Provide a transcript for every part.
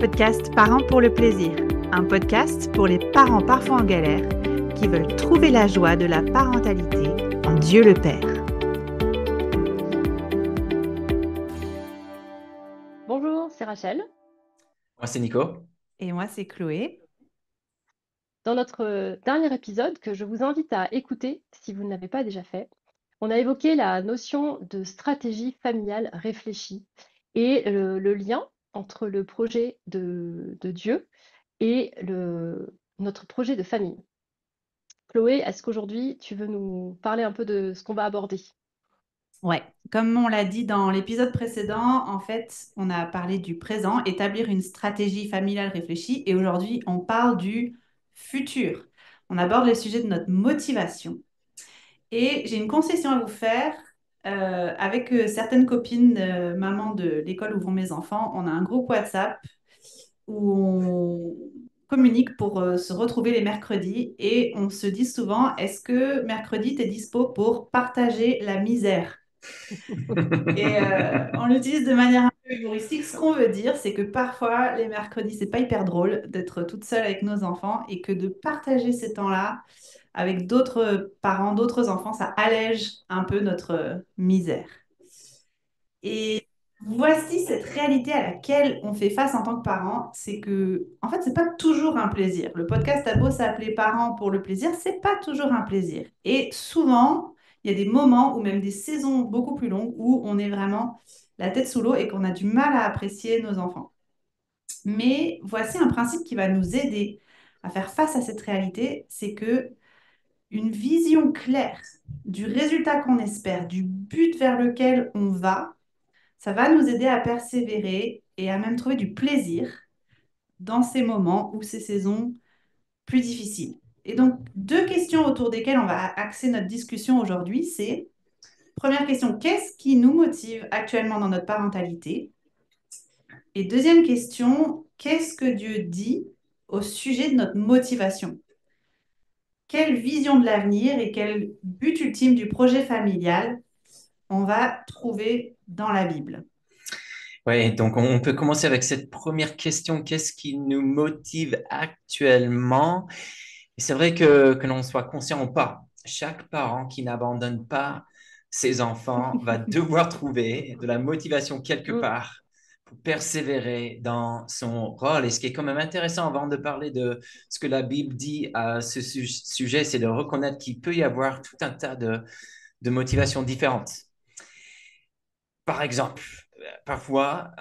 podcast Parents pour le plaisir, un podcast pour les parents parfois en galère qui veulent trouver la joie de la parentalité en Dieu le Père. Bonjour, c'est Rachel. Moi, c'est Nico. Et moi, c'est Chloé. Dans notre dernier épisode, que je vous invite à écouter si vous ne l'avez pas déjà fait, on a évoqué la notion de stratégie familiale réfléchie et le lien entre le projet de Dieu et notre projet de famille. Chloé, est-ce qu'aujourd'hui tu veux nous parler un peu de ce qu'on va aborder? Ouais, comme on l'a dit dans l'épisode précédent, en fait, on a parlé du présent, établir une stratégie familiale réfléchie, et aujourd'hui, on parle du futur. On aborde le sujet de notre motivation. Et j'ai une concession à vous faire. Avec certaines copines, mamans de l'école où vont mes enfants, on a un groupe WhatsApp où on communique pour se retrouver les mercredis et on se dit souvent, est-ce que mercredi, tu es dispo pour partager la misère? Et on l'utilise de manière un peu humoristique. Ce qu'on veut dire, c'est que parfois, les mercredis, c'est pas hyper drôle d'être toute seule avec nos enfants et que de partager ces temps-là avec d'autres parents, d'autres enfants, ça allège un peu notre misère. Et voici cette réalité à laquelle on fait face en tant que parents, c'est que, en fait, c'est pas toujours un plaisir. Le podcast a beau s'appeler Parents pour le plaisir, c'est pas toujours un plaisir. Et souvent, il y a des moments ou même des saisons beaucoup plus longues où on est vraiment la tête sous l'eau et qu'on a du mal à apprécier nos enfants. Mais voici un principe qui va nous aider à faire face à cette réalité, c'est que une vision claire du résultat qu'on espère, du but vers lequel on va, ça va nous aider à persévérer et à même trouver du plaisir dans ces moments ou ces saisons plus difficiles. Et donc, deux questions autour desquelles on va axer notre discussion aujourd'hui, c'est, première question, qu'est-ce qui nous motive actuellement dans notre parentalité? Et deuxième question, qu'est-ce que Dieu dit au sujet de notre motivation? Quelle vision de l'avenir et quel but ultime du projet familial on va trouver dans la Bible? Oui, donc on peut commencer avec cette première question. Qu'est-ce qui nous motive actuellement? Et c'est vrai que l'on soit conscient ou pas, chaque parent qui n'abandonne pas ses enfants va devoir trouver de la motivation quelque Mm. part pour persévérer dans son rôle. Et ce qui est quand même intéressant avant de parler de ce que la Bible dit à ce sujet, c'est de reconnaître qu'il peut y avoir tout un tas de motivations différentes. Par exemple, parfois,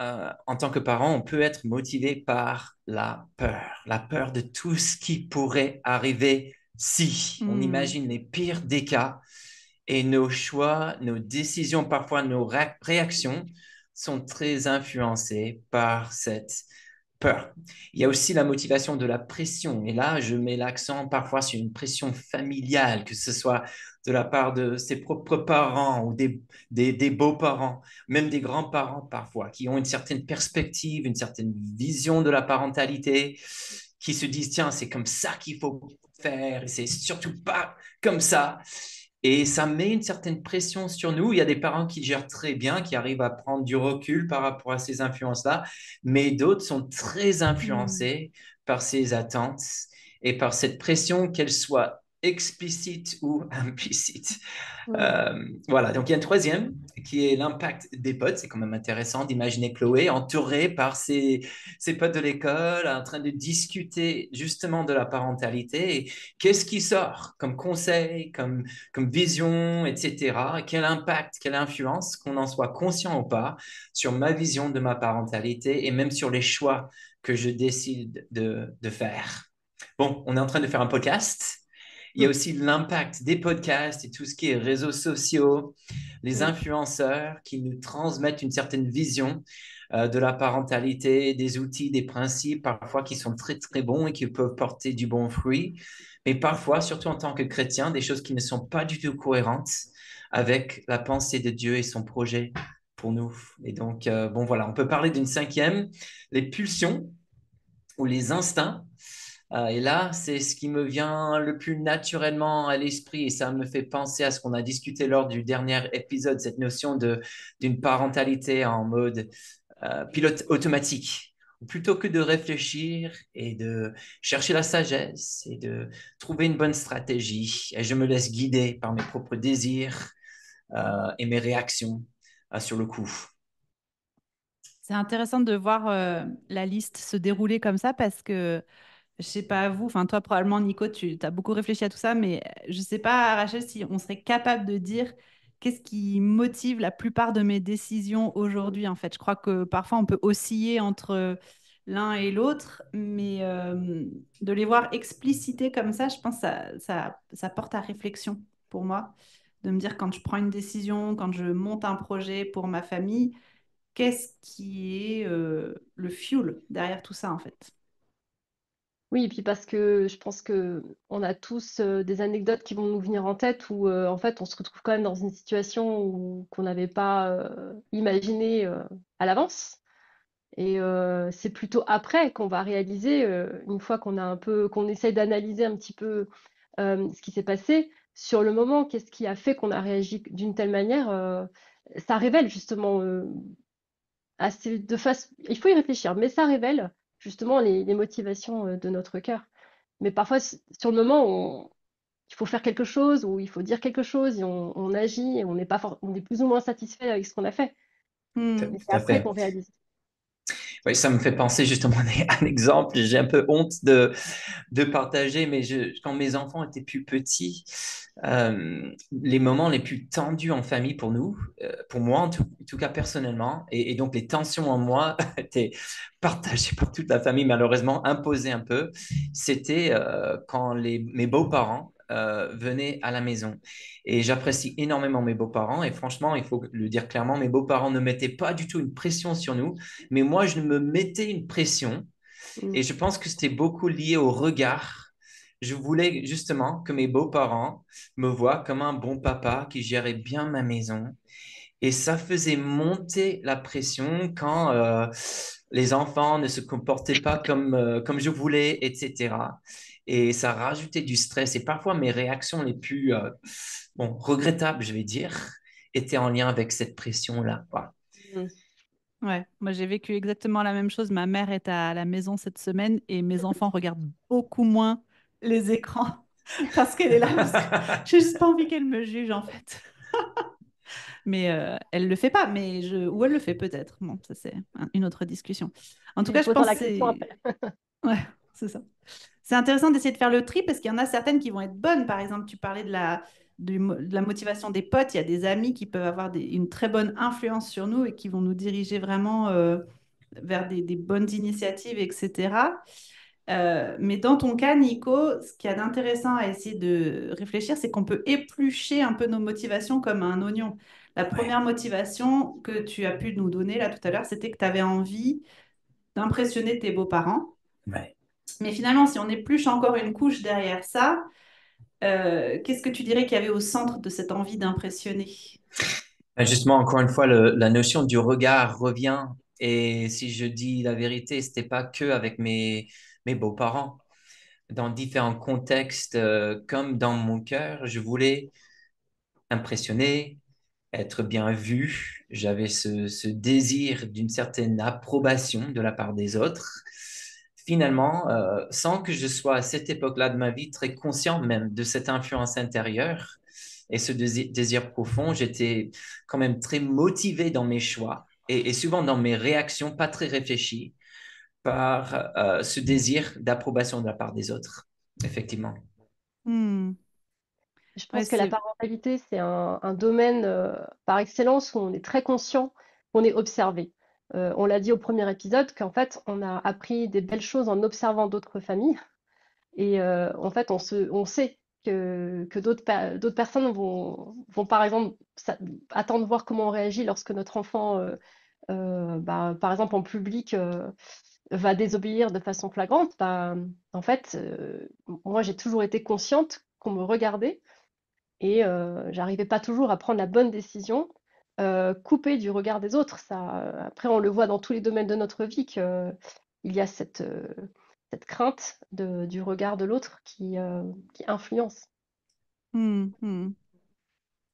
en tant que parent, on peut être motivé par la peur de tout ce qui pourrait arriver si on imagine les pires des cas et nos choix, nos décisions, parfois nos réactions sont très influencées par cette peur. Il y a aussi la motivation de la pression. Et là, je mets l'accent parfois sur une pression familiale, que ce soit de la part de ses propres parents ou des beaux-parents, même des grands-parents parfois, qui ont une certaine perspective, une certaine vision de la parentalité, qui se disent, tiens, c'est comme ça qu'il faut faire, et c'est surtout pas comme ça. Et ça met une certaine pression sur nous. Il y a des parents qui gèrent très bien, qui arrivent à prendre du recul par rapport à ces influences-là, mais d'autres sont très influencés par ces attentes et par cette pression, qu'elle soit explicite ou implicite. Mm. Voilà, donc il y a un troisième qui est l'impact des potes. C'est quand même intéressant d'imaginer Chloé entourée par ses potes de l'école, en train de discuter justement de la parentalité. Et qu'est-ce qui sort comme conseil, comme vision, etc. Quel impact, quelle influence, qu'on en soit conscient ou pas, sur ma vision de ma parentalité et même sur les choix que je décide de faire. Bon, on est en train de faire un podcast. Il y a aussi l'impact des podcasts et tout ce qui est réseaux sociaux, les Mm. influenceurs qui nous transmettent une certaine vision de la parentalité, des outils, des principes, parfois qui sont très, très bons et qui peuvent porter du bon fruit, mais parfois, surtout en tant que chrétien, des choses qui ne sont pas du tout cohérentes avec la pensée de Dieu et son projet pour nous. Et donc, bon, voilà, on peut parler d'une cinquième, les pulsions ou les instincts. Et là, c'est ce qui me vient le plus naturellement à l'esprit et ça me fait penser à ce qu'on a discuté lors du dernier épisode, cette notion d'une parentalité en mode pilote automatique, plutôt que de réfléchir et de chercher la sagesse et de trouver une bonne stratégie. Et je me laisse guider par mes propres désirs et mes réactions sur le coup. C'est intéressant de voir la liste se dérouler comme ça parce que je sais pas vous, enfin toi probablement Nico, tu as beaucoup réfléchi à tout ça, mais je sais pas Rachel si on serait capable de dire qu'est-ce qui motive la plupart de mes décisions aujourd'hui en fait. Je crois que parfois on peut osciller entre l'un et l'autre, mais de les voir explicités comme ça, je pense que ça porte à réflexion pour moi, de me dire quand je prends une décision, quand je monte un projet pour ma famille, qu'est-ce qui est le fuel derrière tout ça en fait. Oui, et puis parce que je pense que on a tous des anecdotes qui vont nous venir en tête où en fait on se retrouve quand même dans une situation qu'on n'avait pas imaginé à l'avance. Et c'est plutôt après qu'on va réaliser, une fois qu'on a un peu, qu'on essaye d'analyser un petit peu ce qui s'est passé, sur le moment, qu'est-ce qui a fait qu'on a réagi d'une telle manière, ça révèle justement assez de face, il faut y réfléchir, mais ça révèle justement les motivations de notre cœur. Mais parfois, sur le moment, il faut faire quelque chose ou il faut dire quelque chose et on agit et on n'est pas on est plus ou moins satisfait avec ce qu'on a fait. Hmm. Mais c'est Tout à après qu'on fait. réalise. Oui, ça me fait penser justement à un exemple. J'ai un peu honte de partager, mais quand mes enfants étaient plus petits, les moments les plus tendus en famille pour nous, pour moi en tout cas personnellement, et donc les tensions en moi étaient partagées par toute la famille, malheureusement imposées un peu, c'était quand mes beaux-parents venaient à la maison. Et j'apprécie énormément mes beaux-parents, et franchement, il faut le dire clairement, mes beaux-parents ne mettaient pas du tout une pression sur nous, mais moi, je me mettais une pression Mm. et je pense que c'était beaucoup lié au regard. Je voulais justement que mes beaux-parents me voient comme un bon papa qui gérait bien ma maison. Et ça faisait monter la pression quand les enfants ne se comportaient pas comme je voulais, etc. Et ça rajoutait du stress. Et parfois, mes réactions les plus bon, regrettables, je vais dire, étaient en lien avec cette pression-là, quoi. Mm. Ouais, moi j'ai vécu exactement la même chose. Ma mère est à la maison cette semaine et mes enfants regardent beaucoup moins les écrans parce qu'elle est là, parce que j'ai juste pas envie qu'elle me juge en fait. Mais elle le fait pas, ou elle le fait peut-être. Bon, ça c'est une autre discussion. En tout Il cas, je faut faire pense la que question c'est après. ouais, c'est ça. C'est intéressant d'essayer de faire le tri parce qu'il y en a certaines qui vont être bonnes. Par exemple, tu parlais de la motivation des potes. Il y a des amis qui peuvent avoir une très bonne influence sur nous et qui vont nous diriger vraiment vers des bonnes initiatives, etc. Mais dans ton cas, Nico, ce qu'il y a d'intéressant à essayer de réfléchir, c'est qu'on peut éplucher un peu nos motivations comme un oignon. La Ouais, première motivation que tu as pu nous donner là tout à l'heure, c'était que tu avais envie d'impressionner tes beaux-parents. ouais. Mais finalement, si on épluche encore une couche derrière ça, qu'est-ce que tu dirais qu'il y avait au centre de cette envie d'impressionner? Justement, encore une fois, la notion du regard revient. Et si je dis la vérité, c'était pas que avec mes beaux-parents. Dans différents contextes, comme dans mon cœur, je voulais impressionner, être bien vu. J'avais ce désir d'une certaine approbation de la part des autres. Finalement, sans que je sois à cette époque-là de ma vie très conscient même de cette influence intérieure et ce désir profond, j'étais quand même très motivé dans mes choix et souvent dans mes réactions pas très réfléchies par ce désir d'approbation de la part des autres, effectivement. Hmm. Je Ouais, pense que la parentalité, c'est un domaine par excellence où on est très conscient qu'on est observé. On l'a dit au premier épisode qu'en fait, on a appris des belles choses en observant d'autres familles. Et en fait, on sait que d'autres personnes vont, par exemple, attendre de voir comment on réagit lorsque notre enfant, bah, par exemple, en public, va désobéir de façon flagrante. Bah, en fait, moi, j'ai toujours été consciente qu'on me regardait et j'arrivais pas toujours à prendre la bonne décision, coupée du regard des autres. Ça, après, on le voit dans tous les domaines de notre vie que il y a cette crainte du regard de l'autre qui influence. Hmm, hmm.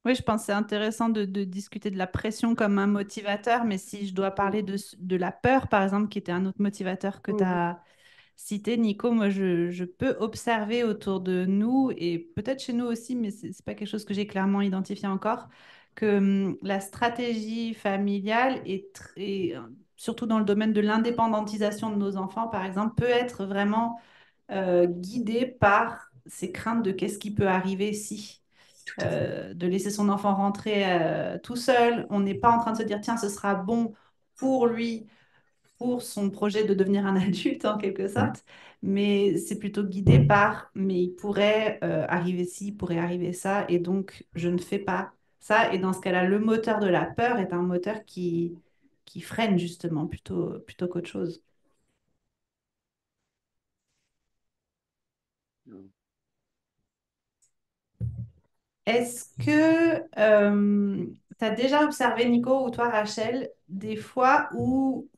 Oui, je pense que c'est intéressant de discuter de la pression comme un motivateur, mais si je dois parler de la peur, par exemple, qui était un autre motivateur que tu Mhm. as cité, Nico, moi, je peux observer autour de nous, et peut-être chez nous aussi, mais ce n'est pas quelque chose que j'ai clairement identifié encore, que la stratégie familiale surtout dans le domaine de l'indépendantisation de nos enfants, par exemple, peut être vraiment guidée par ces craintes de qu'est-ce qui peut arriver si Tout à fait. de laisser son enfant rentrer tout seul. On n'est pas en train de se dire, tiens, ce sera bon pour lui, pour son projet de devenir un adulte en quelque Mm. sorte, mais c'est plutôt guidé par, mais il pourrait arriver ci, il pourrait arriver ça, et donc je ne fais pas ça. Et dans ce cas-là, le moteur de la peur est un moteur qui freine justement plutôt qu'autre chose. Est-ce que tu as déjà observé, Nico, ou toi, Rachel, des fois où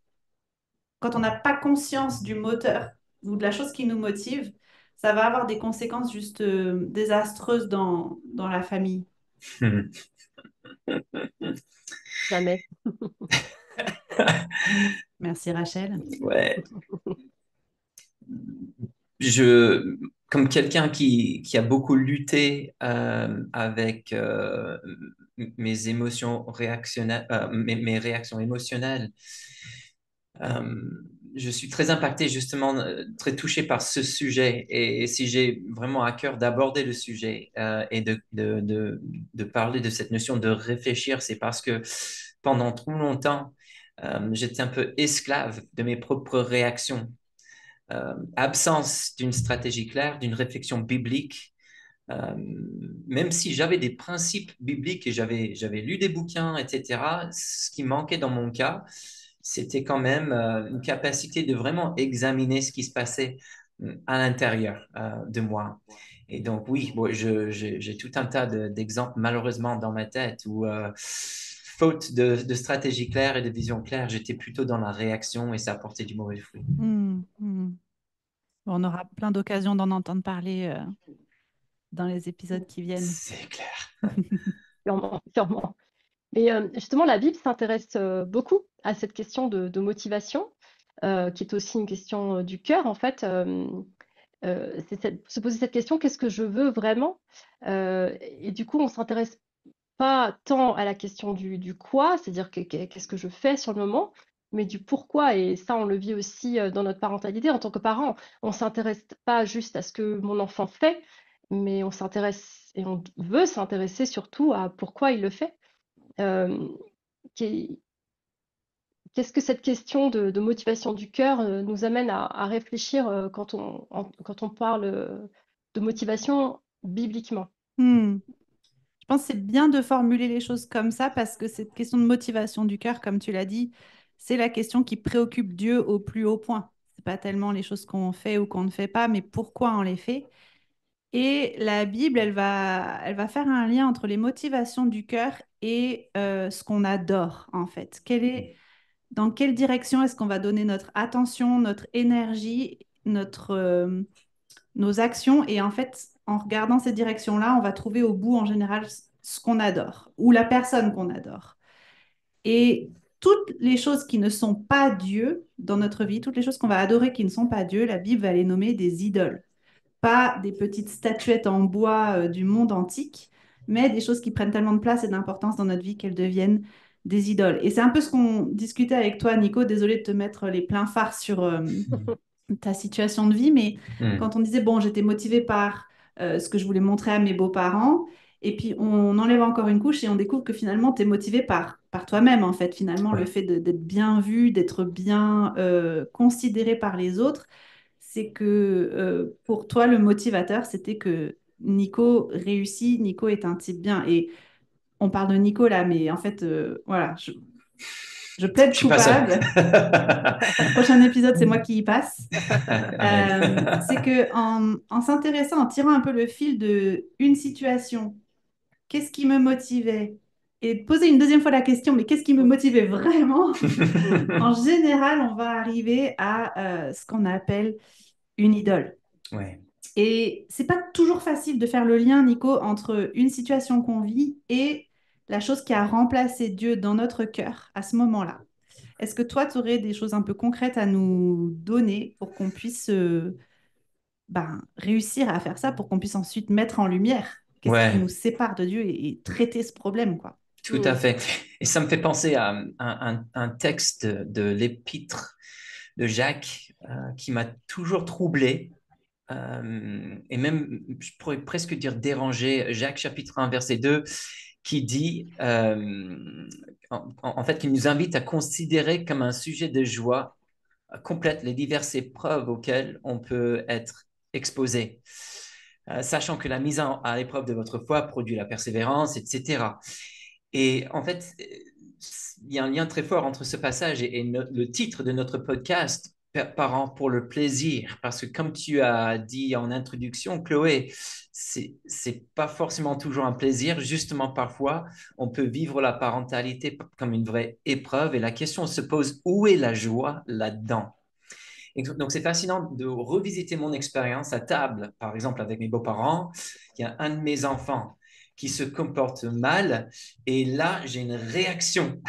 quand on n'a pas conscience du moteur ou de la chose qui nous motive, ça va avoir des conséquences juste désastreuses dans la famille. Jamais. Merci Rachel. Ouais. Je, comme quelqu'un qui a beaucoup lutté avec mes émotions réactionnelles, mes réactions émotionnelles, euh, je suis très impacté, justement, très touché par ce sujet. Et si j'ai vraiment à cœur d'aborder le sujet et de parler de cette notion de réfléchir, c'est parce que pendant trop longtemps, j'étais un peu esclave de mes propres réactions, absence d'une stratégie claire, d'une réflexion biblique. Euh, Même si j'avais des principes bibliques et j'avais lu des bouquins, etc., ce qui manquait dans mon cas, c'était quand même une capacité de vraiment examiner ce qui se passait à l'intérieur de moi. Et donc, oui, bon, j'ai tout un tas d'exemples malheureusement dans ma tête où, faute de stratégie claire et de vision claire, j'étais plutôt dans la réaction et ça apportait du mauvais fruit. Hmm. On aura plein d'occasions d'en entendre parler dans les épisodes qui viennent. C'est clair. Sûrement, sûrement. Mais justement, la Bible s'intéresse beaucoup à cette question de motivation, qui est aussi une question du cœur, en fait. Se poser cette question, qu'est-ce que je veux vraiment? Et du coup, on s'intéresse pas tant à la question du quoi, c'est-à-dire qu'est-ce que je fais sur le moment, mais du pourquoi. Et ça, on le vit aussi dans notre parentalité en tant que parent. On s'intéresse pas juste à ce que mon enfant fait, mais on s'intéresse et on veut s'intéresser surtout à pourquoi il le fait. Euh, qu'est- Qu'est-ce que cette question de motivation du cœur nous amène à réfléchir quand on parle de motivation bibliquement? Hmm. Je pense que c'est bien de formuler les choses comme ça parce que cette question de motivation du cœur, comme tu l'as dit, c'est la question qui préoccupe Dieu au plus haut point. C'est pas tellement les choses qu'on fait ou qu'on ne fait pas, mais pourquoi on les fait. Et la Bible, elle va faire un lien entre les motivations du cœur et ce qu'on adore, en fait. Dans quelle direction est-ce qu'on va donner notre attention, notre énergie, nos actions? Et en fait, en regardant ces directions-là, on va trouver au bout, en général, ce qu'on adore ou la personne qu'on adore. Et toutes les choses qui ne sont pas Dieu dans notre vie, toutes les choses qu'on va adorer qui ne sont pas Dieu, la Bible va les nommer des idoles, pas des petites statuettes en bois du monde antique, mais des choses qui prennent tellement de place et d'importance dans notre vie qu'elles deviennent des idoles. Et c'est un peu ce qu'on discutait avec toi, Nico. Désolée de te mettre les pleins phares sur ta situation de vie, mais Hmm. quand on disait, bon, j'étais motivée par ce que je voulais montrer à mes beaux-parents, et puis on enlève encore une couche et on découvre que finalement, tu es motivé par toi-même, en fait. Finalement, le Ouais. fait d'être bien vu, d'être bien considéré par les autres, c'est que pour toi, le motivateur, c'était que Nico réussit, Nico est un type bien. Et on parle de Nico là, mais en fait, voilà, je Je plaide suis pas seul. coupable. Prochain épisode, c'est moi qui y passe. Amen. C'est que en s'intéressant, en tirant un peu le fil de une situation, qu'est-ce qui me motivait? Et de poser une deuxième fois la question, mais qu'est-ce qui me motivait vraiment? En général, on va arriver à ce qu'on appelle une idole. Ouais. Et c'est pas toujours facile de faire le lien, Nico, entre une situation qu'on vit et la chose qui a remplacé Dieu dans notre cœur à ce moment-là. Est-ce que toi, tu aurais des choses un peu concrètes à nous donner pour qu'on puisse réussir à faire ça, pour qu'on puisse ensuite mettre en lumière qu'est-ce qui nous Ouais, sépare de Dieu et traiter ce problème, quoi. tout à Mm. fait. Et ça me fait penser à un texte de l'épître de Jacques qui m'a toujours troublé. Et même, je pourrais presque dire dérangé, Jacques chapitre 1, verset 2, qui dit, en fait, qui nous invite à considérer comme un sujet de joie complète les diverses épreuves auxquelles on peut être exposé, sachant que la mise à l'épreuve de votre foi produit la persévérance, etc. Et en fait, il y a un lien très fort entre ce passage et le titre de notre podcast, Parents pour le plaisir, parce que comme tu as dit en introduction, Chloé, c'est pas forcément toujours un plaisir. Justement, parfois, on peut vivre la parentalité comme une vraie épreuve et la question se pose, où est la joie là-dedans? Et donc, c'est fascinant de revisiter mon expérience à table, par exemple avec mes beaux-parents. Il y a un de mes enfants qui se comporte mal et là, j'ai une réaction.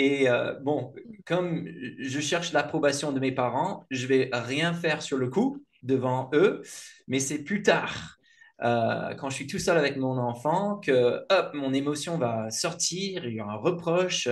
Et bon, comme je cherche l'approbation de mes parents, je vais rien faire sur le coup devant eux, mais c'est plus tard, quand je suis tout seul avec mon enfant, que hop, mon émotion va sortir, il y aura un reproche,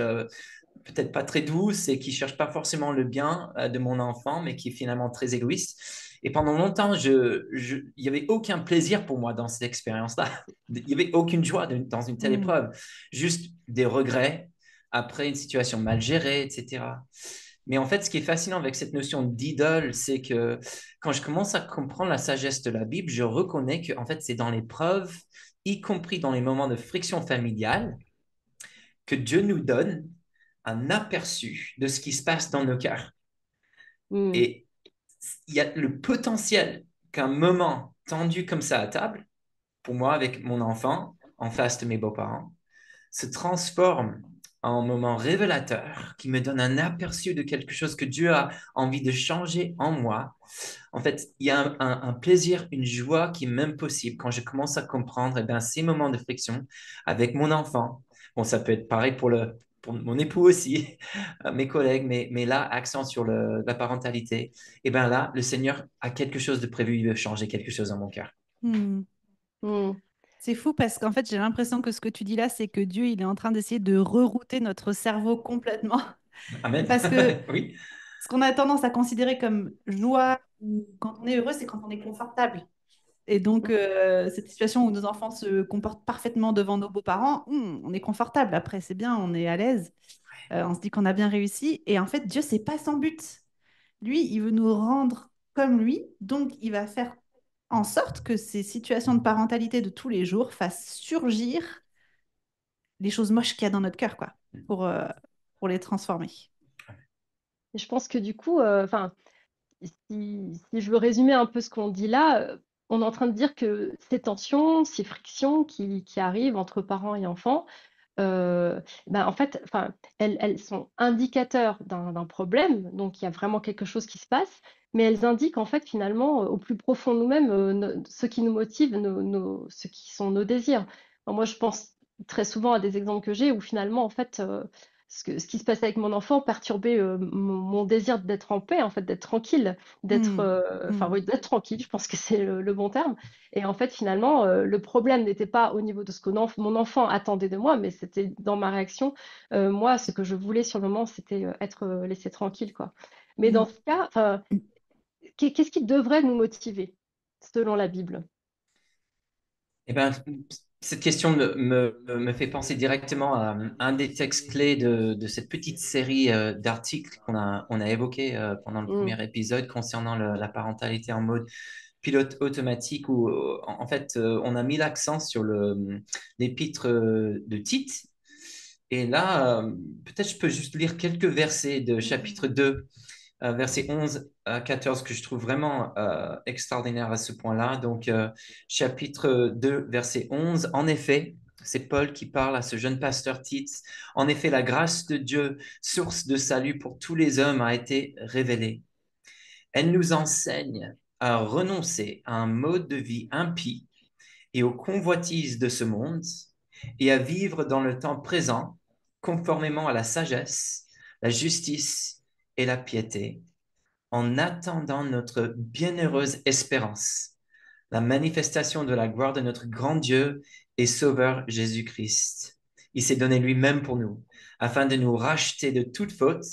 peut-être pas très douce et qui cherche pas forcément le bien de mon enfant, mais qui est finalement très égoïste. Et pendant longtemps, il n'y avait aucun plaisir pour moi dans cette expérience-là. Il n'y avait aucune joie dans une telle Mm. épreuve. Juste des regrets après une situation mal gérée, etc. Mais en fait, ce qui est fascinant avec cette notion d'idole, c'est que quand je commence à comprendre la sagesse de la Bible, je reconnais que en fait, c'est dans l'épreuve, y compris dans les moments de friction familiale, que Dieu nous donne un aperçu de ce qui se passe dans nos cœurs. Mm. Et il y a le potentiel qu'un moment tendu comme ça à table, pour moi avec mon enfant, en face de mes beaux-parents, se transforme en moment révélateur qui me donne un aperçu de quelque chose que Dieu a envie de changer en moi. En fait, il y a un plaisir, une joie qui est même possible quand je commence à comprendre ces moments de friction avec mon enfant. Bon, ça peut être pareil pour mon époux aussi, mes collègues, mais là, accent sur la parentalité. Et bien là, le Seigneur a quelque chose de prévu, il veut changer quelque chose dans mon cœur. Mm. Mm. C'est fou parce qu'en fait, j'ai l'impression que ce que tu dis là, c'est que Dieu, il est en train d'essayer de rerouter notre cerveau complètement. Amen. Parce que Oui. ce qu'on a tendance à considérer comme joie ou quand on est heureux, c'est quand on est confortable. Et donc, cette situation où nos enfants se comportent parfaitement devant nos beaux-parents, on est confortable. Après, c'est bien, on est à l'aise. On se dit qu'on a bien réussi. Et en fait, Dieu, c'est pas son but. Lui, il veut nous rendre comme lui. Donc, il va faire en sorte que ces situations de parentalité de tous les jours fassent surgir les choses moches qu'il y a dans notre cœur, quoi, pour, euh, pour les transformer. Et je pense que du coup, enfin, si je veux résumer un peu ce qu'on dit là, on est en train de dire que ces tensions, ces frictions qui arrivent entre parents et enfants, en fait, enfin, elles sont indicateurs d'un problème, donc il y a vraiment quelque chose qui se passe, mais elles indiquent en fait finalement au plus profond de nous-mêmes ce qui nous motive, ce qui sont nos désirs. Alors moi, je pense très souvent à des exemples que j'ai où finalement, en fait, ce qui se passe avec mon enfant perturbait mon désir d'être en paix, en fait, d'être tranquille, Hmm. enfin Hmm. oui, d'être tranquille, je pense que c'est le bon terme. Et en fait, finalement, le problème n'était pas au niveau de ce que mon enfant attendait de moi, mais c'était dans ma réaction. Moi, ce que je voulais sur le moment, c'était être laissé tranquille, quoi. Mais dans Hmm. ce cas, enfin, qu'est-ce qui devrait nous motiver, selon la Bible? Eh ben, cette question me fait penser directement à un des textes clés de cette petite série d'articles on a évoqué pendant le Mm, premier épisode concernant la parentalité en mode pilote automatique où, en fait, on a mis l'accent sur l'épître de Tite. Et là, peut-être je peux juste lire quelques versets de chapitre 2 versets 11 à 14 que je trouve vraiment extraordinaire à ce point-là. Donc, chapitre 2, verset 11. En effet, c'est Paul qui parle à ce jeune pasteur Tite. En effet, la grâce de Dieu, source de salut pour tous les hommes, a été révélée. Elle nous enseigne à renoncer à un mode de vie impie et aux convoitises de ce monde et à vivre dans le temps présent conformément à la sagesse, la justice et la piété, en attendant notre bienheureuse espérance, la manifestation de la gloire de notre grand Dieu et Sauveur Jésus-Christ. Il s'est donné lui-même pour nous, afin de nous racheter de toute faute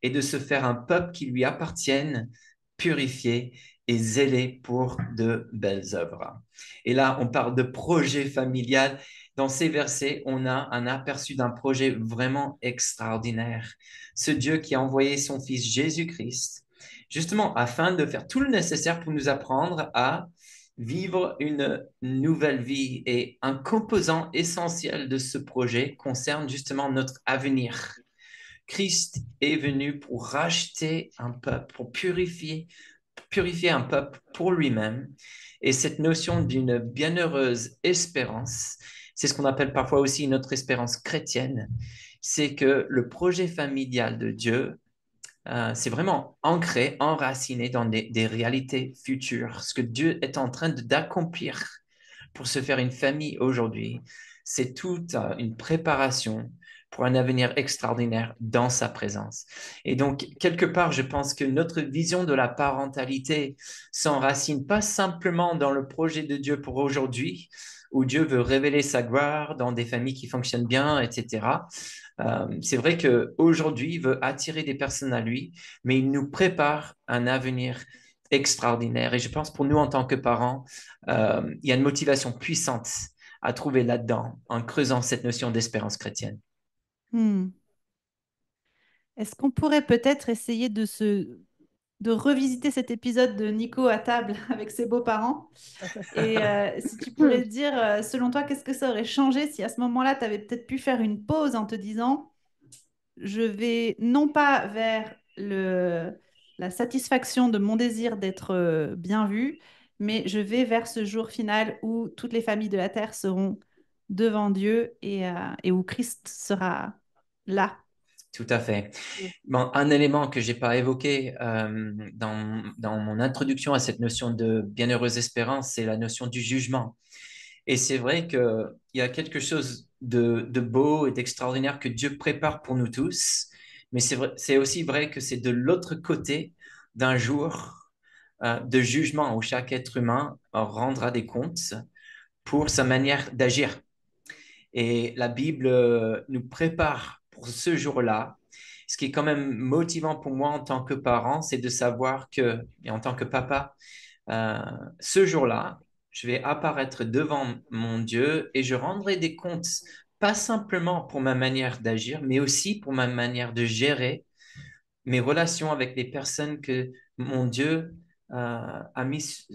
et de se faire un peuple qui lui appartienne, purifié et zélé pour de belles œuvres. Et là, on parle de projet familial. Dans ces versets, on a un aperçu d'un projet vraiment extraordinaire. Ce Dieu qui a envoyé son Fils Jésus-Christ, justement afin de faire tout le nécessaire pour nous apprendre à vivre une nouvelle vie. Et un composant essentiel de ce projet concerne justement notre avenir. Christ est venu pour racheter un peuple, pour purifier un peuple pour lui-même. Et cette notion d'une bienheureuse espérance, c'est ce qu'on appelle parfois aussi notre espérance chrétienne, c'est que le projet familial de Dieu, c'est vraiment ancré, enraciné dans des réalités futures. Ce que Dieu est en train d'accomplir pour se faire une famille aujourd'hui, c'est toute une préparation pour un avenir extraordinaire dans sa présence. Et donc, quelque part, je pense que notre vision de la parentalité s'enracine pas simplement dans le projet de Dieu pour aujourd'hui, où Dieu veut révéler sa gloire dans des familles qui fonctionnent bien, etc. C'est vrai qu'aujourd'hui, il veut attirer des personnes à lui, mais il nous prépare un avenir extraordinaire. Et je pense pour nous, en tant que parents, il y a une motivation puissante à trouver là-dedans en creusant cette notion d'espérance chrétienne. Hmm. Est-ce qu'on pourrait peut-être essayer de revisiter cet épisode de Nico à table avec ses beaux-parents? Et si tu pourrais dire, selon toi, qu'est-ce que ça aurait changé si à ce moment-là, tu avais peut-être pu faire une pause en te disant, je vais non pas vers la satisfaction de mon désir d'être bien vu, mais je vais vers ce jour final où toutes les familles de la terre seront devant Dieu et où Christ sera là. Tout à fait. Bon, un élément que j'ai pas évoqué dans mon introduction à cette notion de bienheureuse espérance, c'est la notion du jugement. Et c'est vrai qu'il y a quelque chose de beau et d'extraordinaire que Dieu prépare pour nous tous, mais c'est aussi vrai que c'est de l'autre côté d'un jour de jugement où chaque être humain rendra des comptes pour sa manière d'agir. Et la Bible nous prépare pour ce jour-là. Ce qui est quand même motivant pour moi en tant que parent, c'est de savoir que, et en tant que papa, euh, ce jour-là, je vais apparaître devant mon Dieu et je rendrai des comptes, pas simplement pour ma manière d'agir, mais aussi pour ma manière de gérer mes relations avec les personnes que mon Dieu a mis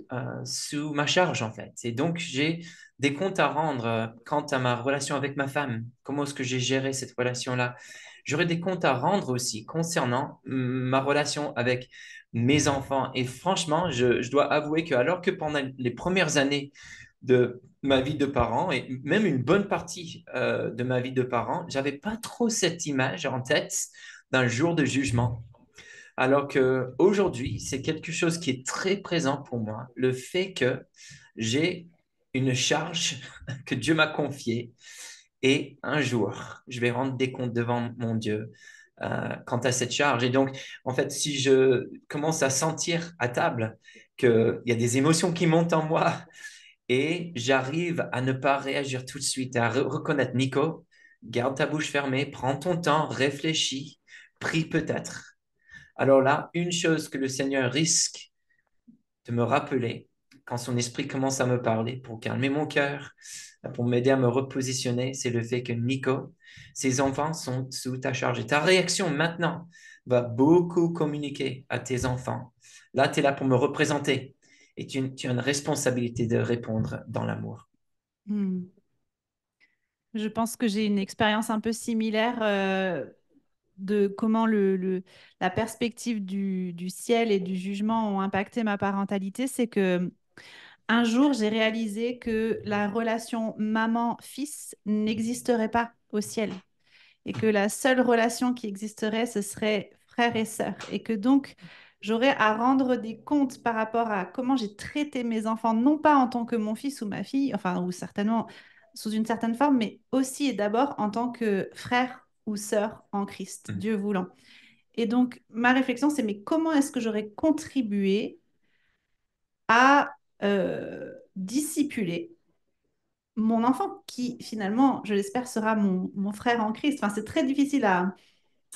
sous ma charge, en fait. Et donc, j'ai des comptes à rendre quant à ma relation avec ma femme. Comment est-ce que j'ai géré cette relation-là? J'aurai des comptes à rendre aussi concernant ma relation avec mes enfants. Et franchement, je dois avouer que alors que pendant les premières années de ma vie de parent, et même une bonne partie de ma vie de parent, j'avais pas trop cette image en tête d'un jour de jugement. Alors que aujourd'hui, c'est quelque chose qui est très présent pour moi, le fait que j'ai une charge que Dieu m'a confiée et un jour, je vais rendre des comptes devant mon Dieu quant à cette charge. Et donc, en fait, si je commence à sentir à table qu'il y a des émotions qui montent en moi et j'arrive à ne pas réagir tout de suite, à reconnaître, Nico, garde ta bouche fermée, prends ton temps, réfléchis, prie peut-être. Alors là, une chose que le Seigneur risque de me rappeler quand son esprit commence à me parler pour calmer mon cœur, pour m'aider à me repositionner, c'est le fait que Nico, ses enfants sont sous ta charge. Et ta réaction maintenant va beaucoup communiquer à tes enfants. Là, tu es là pour me représenter et tu as une responsabilité de répondre dans l'amour. Hmm. Je pense que j'ai une expérience un peu similaire de comment la perspective du ciel et du jugement ont impacté ma parentalité. C'est que un jour, j'ai réalisé que la relation maman-fils n'existerait pas au ciel et que la seule relation qui existerait, ce serait frère et sœur. Et que donc, j'aurai à rendre des comptes par rapport à comment j'ai traité mes enfants, non pas en tant que mon fils ou ma fille, enfin, ou certainement sous une certaine forme, mais aussi et d'abord en tant que frère ou sœur en Christ, Mm. Dieu voulant. Et donc, ma réflexion, c'est mais comment est-ce que j'aurais contribué à discipuler mon enfant, qui finalement, je l'espère, sera mon frère en Christ. Enfin, c'est très difficile à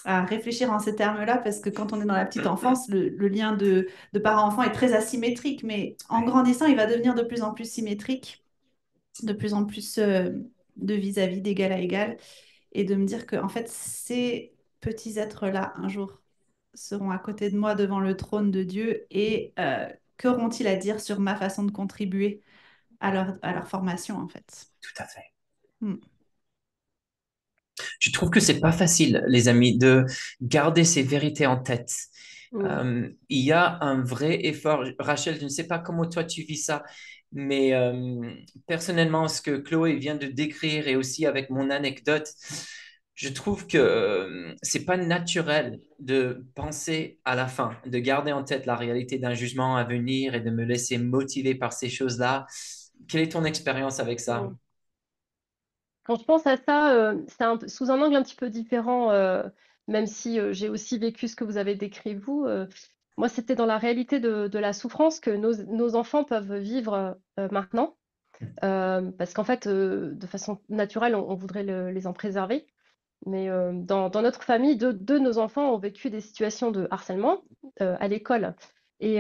réfléchir en ces termes-là, parce que quand on est dans la petite enfance, le lien de parent-enfant est très asymétrique, mais en grandissant, il va devenir de plus en plus symétrique, de plus en plus de vis-à-vis, d'égal à égal, et de me dire que, en fait, ces petits êtres-là, un jour, seront à côté de moi devant le trône de Dieu, et qu'auront-ils à dire sur ma façon de contribuer à leur formation, en fait. Tout à fait. Mm. Je trouve que c'est pas facile, les amis, de garder ces vérités en tête. Mm. Il y a un vrai effort. Rachel, je ne sais pas comment toi tu vis ça, mais personnellement, ce que Chloé vient de décrire et aussi avec mon anecdote, je trouve que c'est pas naturel de penser à la fin, de garder en tête la réalité d'un jugement à venir et de me laisser motiver par ces choses-là. Quelle est ton expérience avec ça? Mm. Quand je pense à ça, c'est sous un angle un petit peu différent, même si j'ai aussi vécu ce que vous avez décrit vous. Moi, c'était dans la réalité de la souffrance que nos enfants peuvent vivre maintenant, parce qu'en fait, de façon naturelle, on voudrait les en préserver. Mais dans notre famille, deux de nos enfants ont vécu des situations de harcèlement à l'école. Et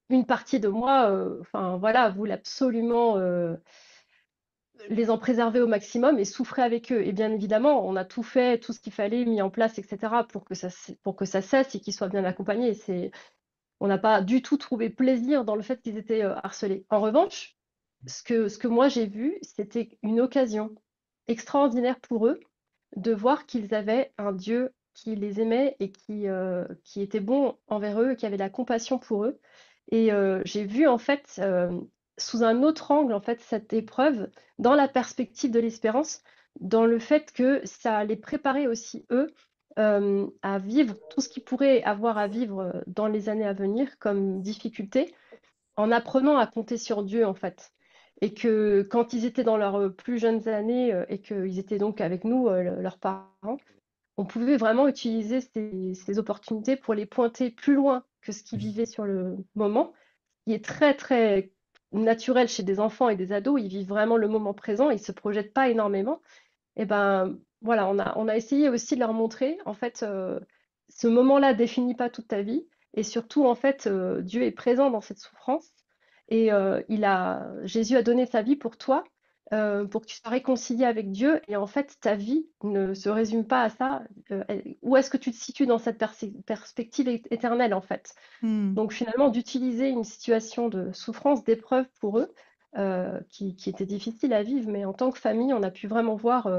une partie de moi, enfin voilà, voulait absolument les en préserver au maximum et souffrait avec eux. Et bien évidemment, on a tout fait, tout ce qu'il fallait, mis en place, etc., pour que ça cesse et qu'ils soient bien accompagnés. On n'a pas du tout trouvé plaisir dans le fait qu'ils étaient harcelés. En revanche, ce que moi j'ai vu, c'était une occasion extraordinaire pour eux de voir qu'ils avaient un Dieu qui les aimait et qui était bon envers eux, qui avait la compassion pour eux. Et j'ai vu en fait sous un autre angle en fait cette épreuve dans la perspective de l'espérance, dans le fait que ça les préparait aussi eux à vivre tout ce qu'ils pourraient avoir à vivre dans les années à venir comme difficulté, en apprenant à compter sur Dieu en fait. Et que quand ils étaient dans leurs plus jeunes années et qu'ils étaient donc avec nous, leurs parents, on pouvait vraiment utiliser ces opportunités pour les pointer plus loin que ce qu'ils vivaient sur le moment, qui est très très naturel chez des enfants et des ados. Ils vivent vraiment le moment présent, ils se projettent pas énormément. Et ben voilà, on a essayé aussi de leur montrer, en fait, ce moment-là définit pas toute ta vie, et surtout, en fait, Dieu est présent dans cette souffrance, et Jésus a donné sa vie pour toi, pour que tu sois réconcilié avec Dieu, et en fait, ta vie ne se résume pas à ça. Où est-ce que tu te situes dans cette perspective éternelle, en fait? Mm. Donc finalement, d'utiliser une situation de souffrance, d'épreuve pour eux, qui était difficile à vivre, mais en tant que famille, on a pu vraiment voir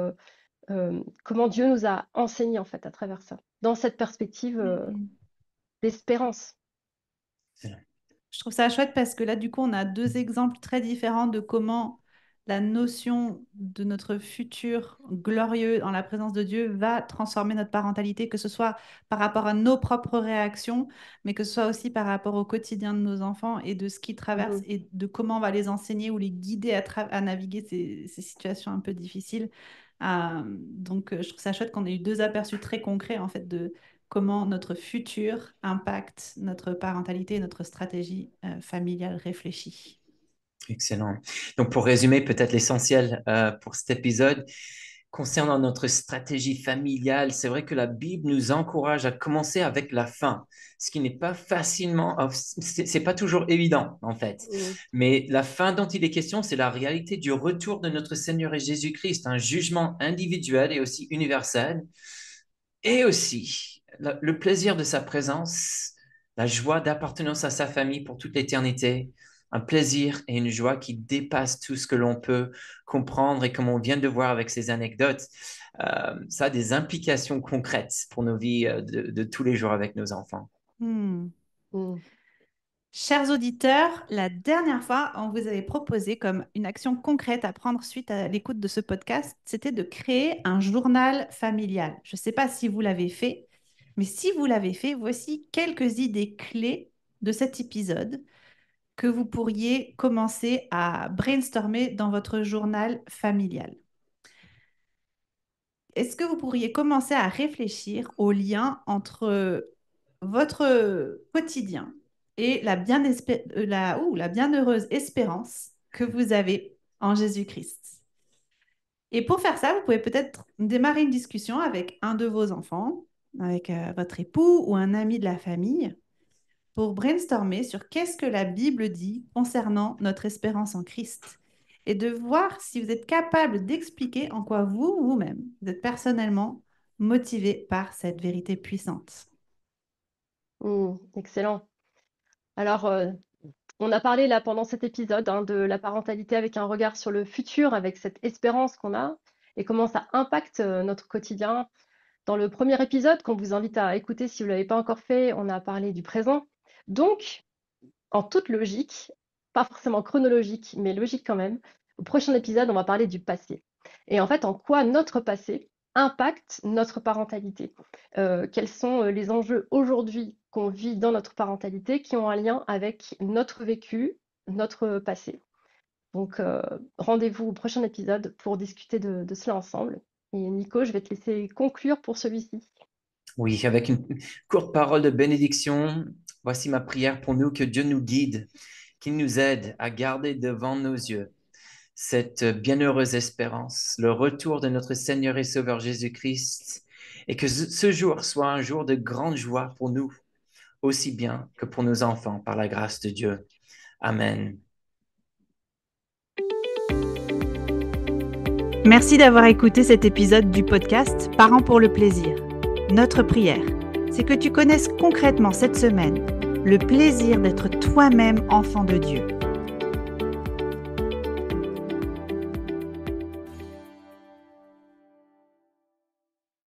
comment Dieu nous a enseigné en fait à travers ça, dans cette perspective Mm. d'espérance. Je trouve ça chouette parce que là, du coup, on a deux exemples très différents de comment la notion de notre futur glorieux en la présence de Dieu va transformer notre parentalité, que ce soit par rapport à nos propres réactions, mais que ce soit aussi par rapport au quotidien de nos enfants et de ce qu'ils traversent Mhm. et de comment on va les enseigner ou les guider à naviguer ces situations un peu difficiles. Donc, je trouve ça chouette qu'on ait eu deux aperçus très concrets en fait de comment notre futur impacte notre parentalité et notre stratégie familiale réfléchie. Excellent. Donc, pour résumer, peut-être l'essentiel pour cet épisode, concernant notre stratégie familiale, c'est vrai que la Bible nous encourage à commencer avec la fin, ce qui n'est pas facilement, c'est pas toujours évident en fait. Mhm. Mais la fin dont il est question, c'est la réalité du retour de notre Seigneur et Jésus-Christ, un jugement individuel et aussi universel, et aussi le plaisir de sa présence, la joie d'appartenance à sa famille pour toute l'éternité, un plaisir et une joie qui dépassent tout ce que l'on peut comprendre et comme on vient de voir avec ces anecdotes, ça a des implications concrètes pour nos vies de tous les jours avec nos enfants. Hmm. Mhm. Chers auditeurs, la dernière fois, on vous avait proposé comme une action concrète à prendre suite à l'écoute de ce podcast, c'était de créer un journal familial. Je ne sais pas si vous l'avez fait, Mais si vous l'avez fait, voici quelques idées clés de cet épisode que vous pourriez commencer à brainstormer dans votre journal familial. Est-ce que vous pourriez commencer à réfléchir au lien entre votre quotidien et la bienheureuse espérance que vous avez en Jésus-Christ? Et pour faire ça, vous pouvez peut-être démarrer une discussion avec un de vos enfants, avec votre époux ou un ami de la famille, pour brainstormer sur qu'est-ce que la Bible dit concernant notre espérance en Christ et de voir si vous êtes capable d'expliquer en quoi vous-même, vous êtes personnellement motivé par cette vérité puissante. Excellent. Alors, on a parlé là pendant cet épisode de la parentalité avec un regard sur le futur, avec cette espérance qu'on a et comment ça impacte notre quotidien. Dans le premier épisode, qu'on vous invite à écouter si vous ne l'avez pas encore fait, on a parlé du présent. Donc, en toute logique, pas forcément chronologique, mais logique quand même, au prochain épisode, on va parler du passé. Et en fait, en quoi notre passé impacte notre parentalité. Quels sont les enjeux aujourd'hui qu'on vit dans notre parentalité qui ont un lien avec notre vécu, notre passé. Donc, rendez-vous au prochain épisode pour discuter de cela ensemble. Et Nico, je vais te laisser conclure pour celui-ci. Oui, avec une courte parole de bénédiction, voici ma prière pour nous, que Dieu nous guide, qu'il nous aide à garder devant nos yeux cette bienheureuse espérance, le retour de notre Seigneur et Sauveur Jésus-Christ, et que ce jour soit un jour de grande joie pour nous, aussi bien que pour nos enfants, par la grâce de Dieu. Amen. Merci d'avoir écouté cet épisode du podcast Parents pour le plaisir. Notre prière, c'est que tu connaisses concrètement cette semaine le plaisir d'être toi-même enfant de Dieu.